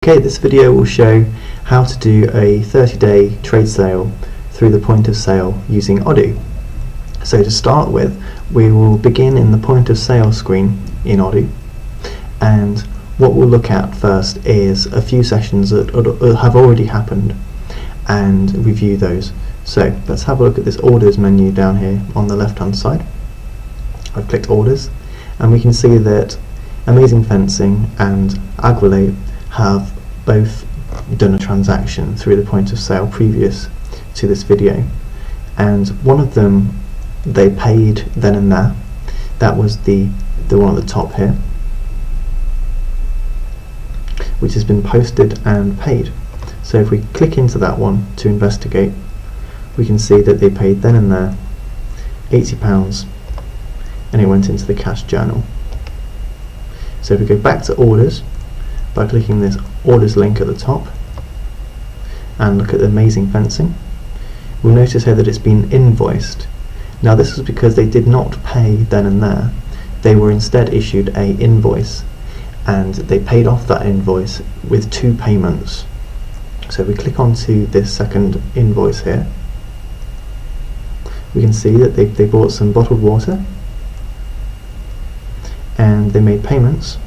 Okay, this video will show how to do a 30-day trade sale through the point of sale using Odoo. So to start with, we will begin in the point of sale screen in Odoo, and what we'll look at first is a few sessions that have already happened and review those. So let's have a look at this orders menu down here on the left hand side. I've clicked orders and we can see that Amazing Fencing and Agrilate have both done a transaction through the point of sale previous to this video, and one of them they paid then and there. That was the one at the top here, which has been posted and paid. So if we click into that one to investigate, we can see that they paid then and there £80 and it went into the cash journal. So if we go back to orders by clicking this orders link at the top and look at the Amazing Fencing, we'll notice here that it's been invoiced. Now this is because they did not pay then and there. They were instead issued a invoice, and they paid off that invoice with 2 payments. So if we click onto this second invoice here, we can see that they bought some bottled water and they made payments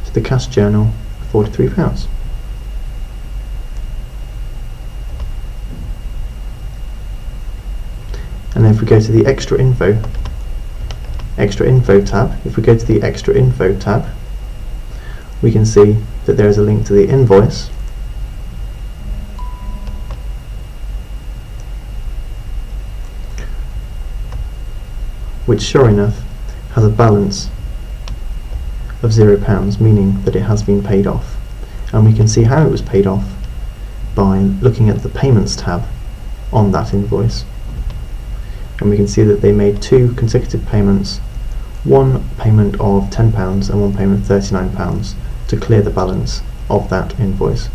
to the cash journal for £43. And then if we go to the extra info tab, if we go to the extra info tab, we can see that there is a link to the invoice, which sure enough has a balance of £0, meaning that it has been paid off. And we can see how it was paid off by looking at the payments tab on that invoice, and we can see that they made 2 consecutive payments, one payment of £10 and one payment of £39 to clear the balance of that invoice,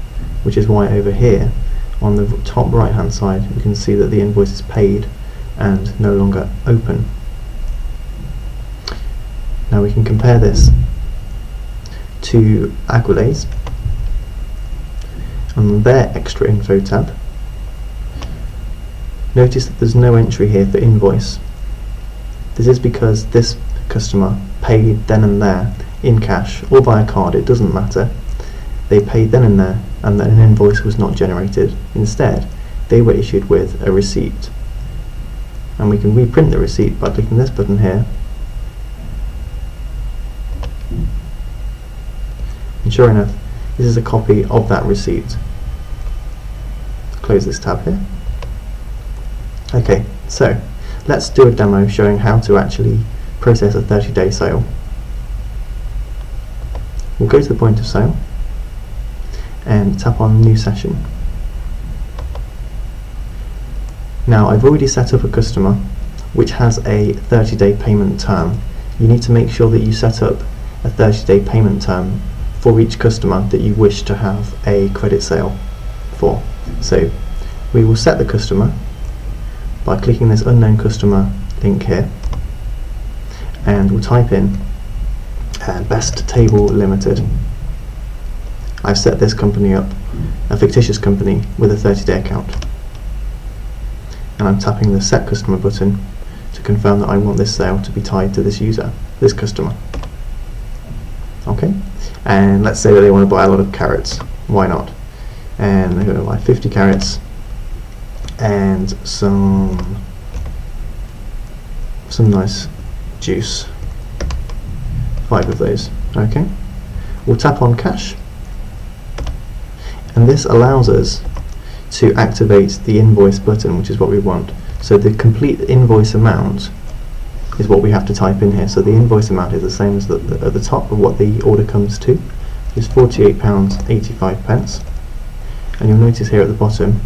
which is why over here on the top right hand side we can see that the invoice is paid and no longer open. Now we can compare this to Agrilate's on their extra info tab. Notice that there's no entry here for invoice. This is because this customer paid then and there in cash or by a card, it doesn't matter. They paid then and there, and then an invoice was not generated. Instead, they were issued with a receipt. And we can reprint the receipt by clicking this button here. And sure enough, this is a copy of that receipt. Close this tab here. Okay, so let's do a demo showing how to actually process a 30-day sale. We'll go to the point of sale and tap on New Session. Now I've already set up a customer which has a 30-day payment term. You need to make sure that you set up a 30-day payment term for each customer that you wish to have a credit sale for. So we will set the customer by clicking this unknown customer link here, and we'll type in Best Table Limited. I've set this company up, a fictitious company with a 30-day account, and I'm tapping the Set Customer button to confirm that I want this sale to be tied to this user, this customer. Okay, and let's say that they want to buy a lot of carrots. Why not? And they're going to buy 50 carrots and some nice juice, 5 of those. Okay, we'll tap on cash, and this allows us to activate the invoice button, which is what we want. So the complete invoice amount is what we have to type in here. So the invoice amount is the same as at the top of what the order comes to, is £48.85. And you'll notice here at the bottom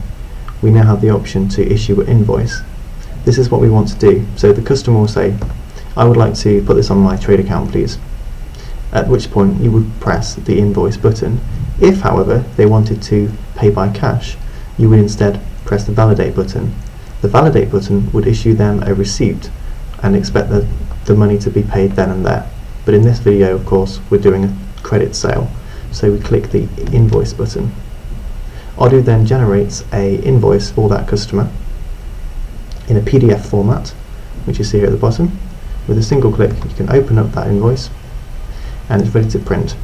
we now have the option to issue an invoice. This is what we want to do. So the customer will say, I would like to put this on my trade account please, at which point you would press the invoice button. If however they wanted to pay by cash, you would instead press the validate button. The validate button would issue them a receipt and expect the money to be paid then and there. But in this video, of course, we're doing credit sale. So we click the invoice button. Odoo then generates a invoice for that customer in a PDF format, which you see here at the bottom. With a single click you can open up that invoice and it's ready to print.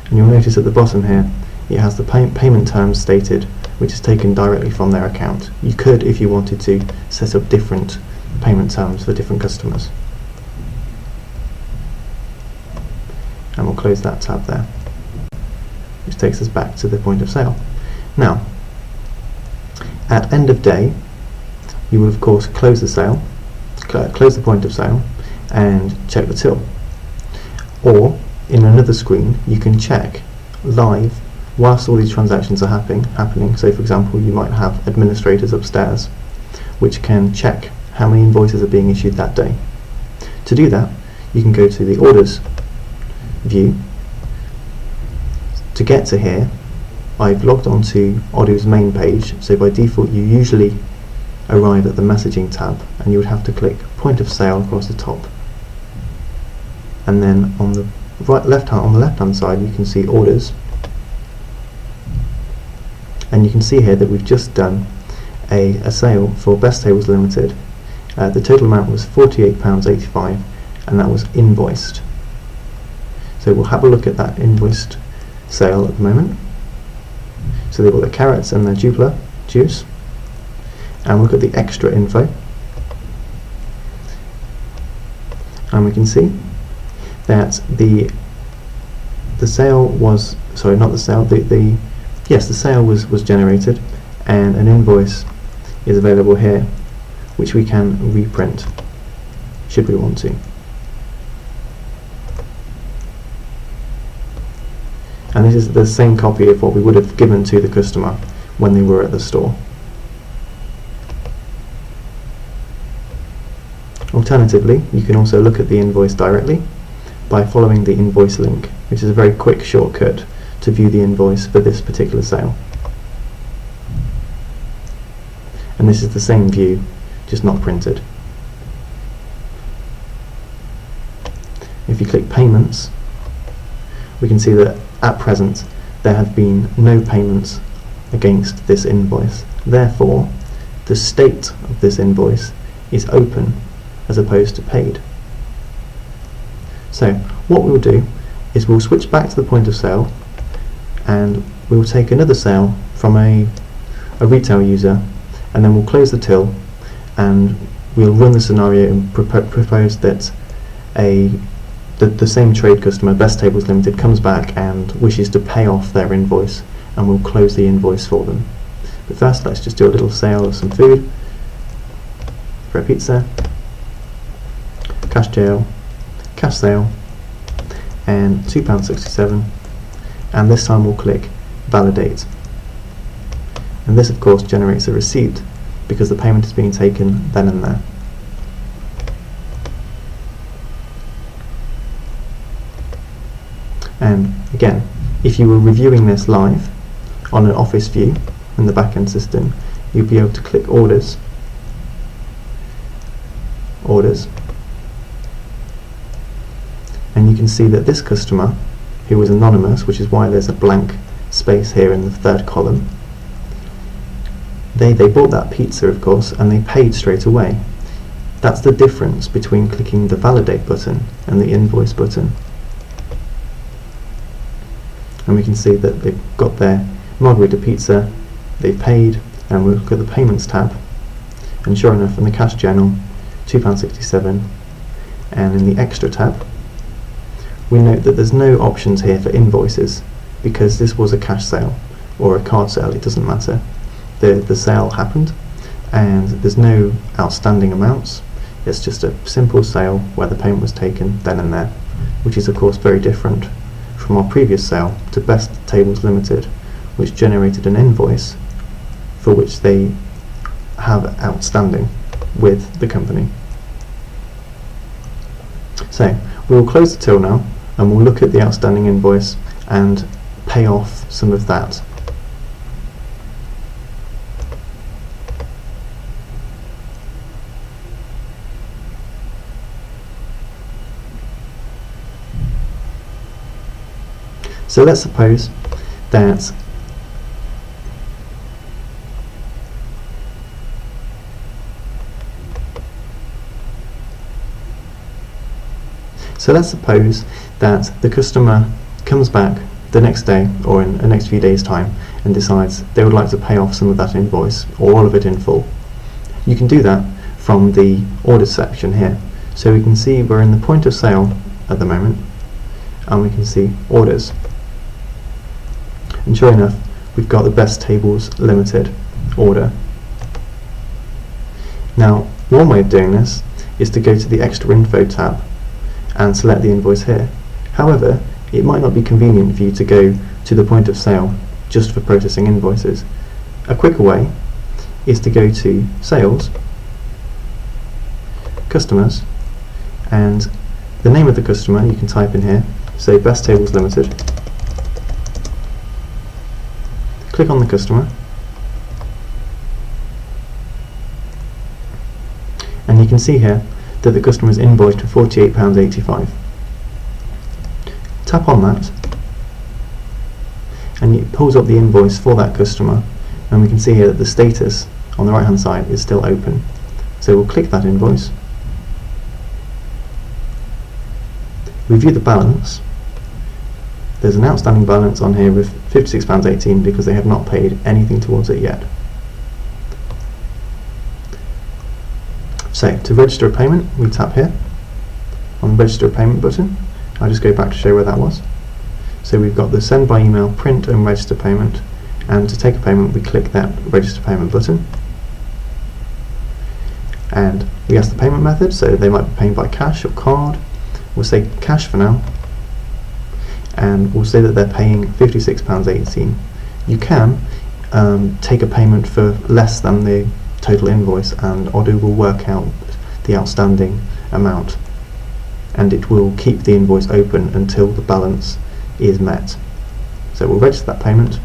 And you'll notice at the bottom here it has the payment terms stated, which is taken directly from their account. You could, if you wanted to, set up different payment terms for different customers. And we'll close that tab there, which takes us back to the point of sale. Now, at end of day, you will of course close the sale, close the point of sale, and check the till. Or in another screen, you can check live whilst all these transactions are happening. So, for example, you might have administrators upstairs, which can check how many invoices are being issued that day. To do that, you can go to the orders view. To get to here, I've logged onto Odoo's main page, so by default you usually arrive at the messaging tab, and you would have to click point of sale across the top, and then on the left hand side you can see orders, and you can see here that we've just done a sale for Best Tables Limited. The total amount was £48.85, and that was invoiced. So we'll have a look at that invoiced sale at the moment. So they've got the carrots and the Jupla juice, and look at the extra info, and we can see that the sale was, sorry, not the sale, yes, the sale was generated, and an invoice is available here, which we can reprint should we want to. And this is the same copy of what we would have given to the customer when they were at the store. Alternatively, you can also look at the invoice directly by following the invoice link, which is a very quick shortcut to view the invoice for this particular sale. And this is the same view, just not printed. If you click payments, we can see that at present there have been no payments against this invoice. Therefore, the state of this invoice is open as opposed to paid. So what we'll do is we'll switch back to the point of sale, and we'll take another sale from a retail user, and then we'll close the till, and we'll run the scenario and propose that the same trade customer, Best Tables Limited, comes back and wishes to pay off their invoice, and we'll close the invoice for them. But first, let's just do a little sale of some food for a pizza, cash sale, and £2.67, and this time we'll click validate, and this of course generates a receipt because the payment is being taken then and there. And again, if you were reviewing this live on an office view in the back-end system, you'll be able to click orders, and you can see that this customer, who was anonymous, which is why there's a blank space here in the third column, they bought that pizza of course, and they paid straight away. That's the difference between clicking the validate button and the invoice button. And we can see that they've got their margherita pizza, they've paid, and we'll look at the payments tab, and sure enough, in the cash journal, £2.67, and in the extra tab we note that there's no options here for invoices because this was a cash sale or a card sale, it doesn't matter. The sale happened and there's no outstanding amounts. It's just a simple sale where the payment was taken then and there, which is of course very different from our previous sale to Best Tables Limited, which generated an invoice for which they have outstanding with the company. So we'll close the till now, and we'll look at the outstanding invoice and pay off some of that. So let's suppose that the customer comes back the next day or in the next few days' time and decides they would like to pay off some of that invoice or all of it in full. You can do that from the orders section here. So we can see we're in the point of sale at the moment, and we can see orders. And sure enough, we've got the Best Tables Limited order. Now, one way of doing this is to go to the Extra Info tab and select the invoice here. However, it might not be convenient for you to go to the point of sale just for processing invoices. A quicker way is to go to Sales, Customers, and the name of the customer you can type in here, say Best Tables Limited. Click on the customer, and you can see here that the customer is invoiced for £48.85. Tap on that and it pulls up the invoice for that customer, and we can see here that the status on the right hand side is still open. So we'll click that invoice, review the balance. There's an outstanding balance on here with £56.18 because they have not paid anything towards it yet. So to register a payment, we tap here on the Register a Payment button. I'll just go back to show where that was. So we've got the Send by Email, Print and Register Payment, and to take a payment we click that Register Payment button. And we ask the payment method, so they might be paying by cash or card. We'll say cash for now, and we'll say that they're paying £56.18. You can take a payment for less than the total invoice, and Odoo will work out the outstanding amount, and it will keep the invoice open until the balance is met. So we'll register that payment.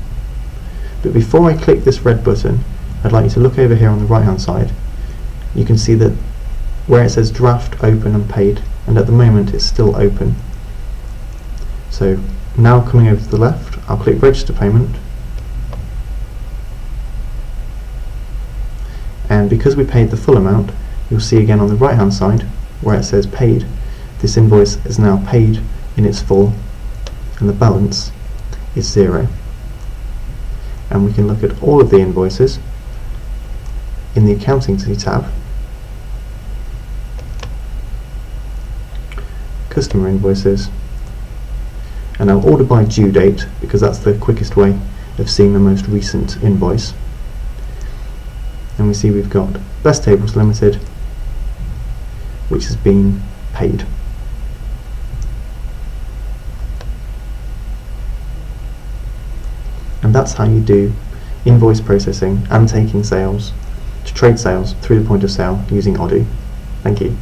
But before I click this red button, I'd like you to look over here on the right hand side. You can see that where it says draft, open and paid, and at the moment it's still open. So now coming over to the left, I'll click register payment, and because we paid the full amount, you'll see again on the right hand side where it says paid, this invoice is now paid in its full and the balance is 0. And we can look at all of the invoices in the Accounting tab, Customer Invoices, and I'll order by due date because that's the quickest way of seeing the most recent invoice. And we see we've got Best Tables Limited, which has been paid. And that's how you do invoice processing and taking sales to trade sales through the point of sale using Odoo. Thank you.